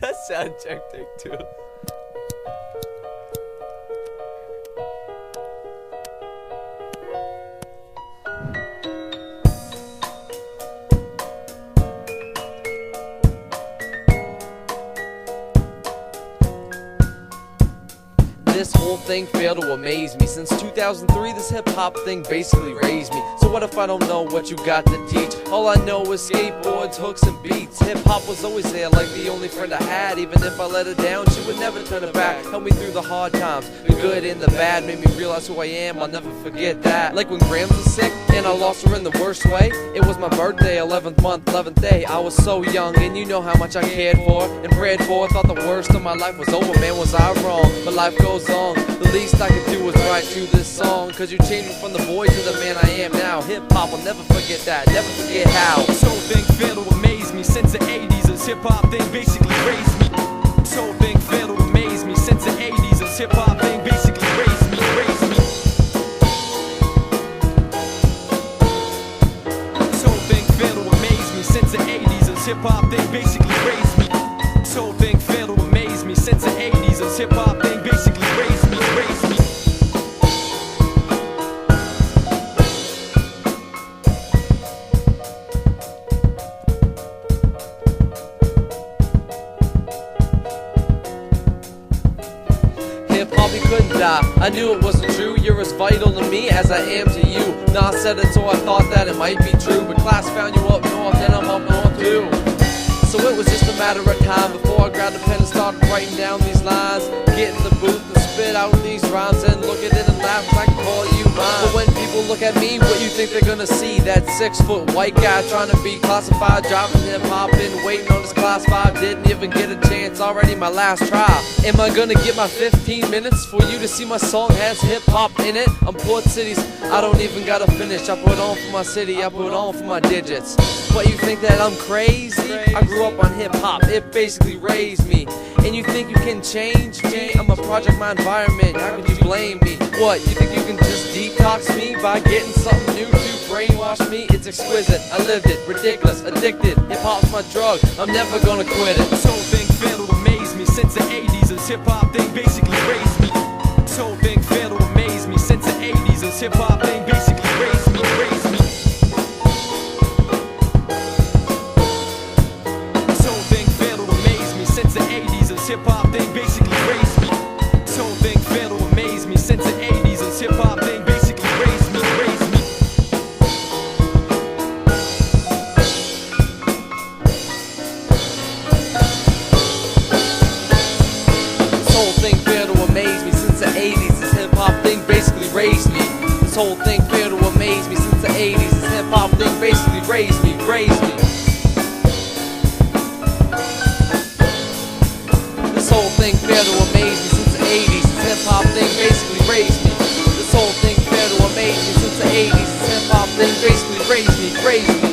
That's sound check take two. This whole thing failed to amaze me. Since 2003, this hip-hop thing basically raised me. So what if I don't know what you got to teach? All I know is skateboards, hooks, and beats. Hip-hop was always there, like the only friend I had. Even if I let her down, she would never turn her back. Helped me through the hard times, the good and the bad. Made me realize who I am, I'll never forget that. Like when Grams was sick, and I lost her in the worst way. It was my birthday, 11th month, 11th day. I was so young, and you know how much I cared for and prayed for. Thought the worst of my life was over, man, was I wrong? But life goes on. The least I could do was write you this song, cause you changed me from the boy to the man I am now. Hip-hop, I'll never forget that, never forget how. This whole thing failed to amaze me since the 80s. This hip-hop thing basically raised me. This whole thing failed to amaze me since the 80s. This hip-hop thing basically raised me, raised me. This whole thing failed to amaze me since the 80s. This hip-hop thing basically raised me. This whole thing failed to amaze me since the 80s. This hip-hop thing basically raised me, raised me. Hip-hop, you couldn't die. I knew it wasn't true. You're as vital to me as I am to you. Nah, I said it so I thought that it might be true, but class found you up north and I'm up north too. So it was just a matter of time before I grabbed a pen and started writing down these lines. Get in the booth and spit out these rhymes and look at it and laugh like I call you mine. But when people look at me, what you think they're gonna see? That 6-foot white guy trying to be classified, driving hip-hop, been waiting on this class 5, didn't even get a chance, already my last try. Am I gonna get my 15 minutes for you to see my song has hip-hop in it? I'm Port City's, I don't even gotta finish. I put on for my city, I put on for my digits. But you think that I'm crazy? I grew up on hip-hop, it basically raised me. And you think you can change me? I'm a project, my environment, how could you blame me? What, you think you can just detox me by getting something new to brainwash me? It's exquisite, I lived it, ridiculous, addicted. Hip-hop's my drug, I'm never gonna quit it. This whole thing failed to amaze me since the 80s. This hip-hop thing basically raised me. This whole thing failed to amaze me since the 80s. This hip-hop thing basically raised me, raised me. This whole thing failed to amaze me since the 80s. This hip-hop thing basically raised me. This whole thing failed to amaze me since the 80s. This hip-hop thing basically raised me, raised me. This whole thing failed to amaze me since the 80s. This hip-hop thing basically raised me. This whole thing failed to amaze me since the 80s. This hip-hop thing basically raised me, raised me. This whole thing failed to amaze me since the 80s. This hip-hop thing basically raised me. This whole thing failed to amaze me since the 80s. This hip-hop thing basically raised me, raised me.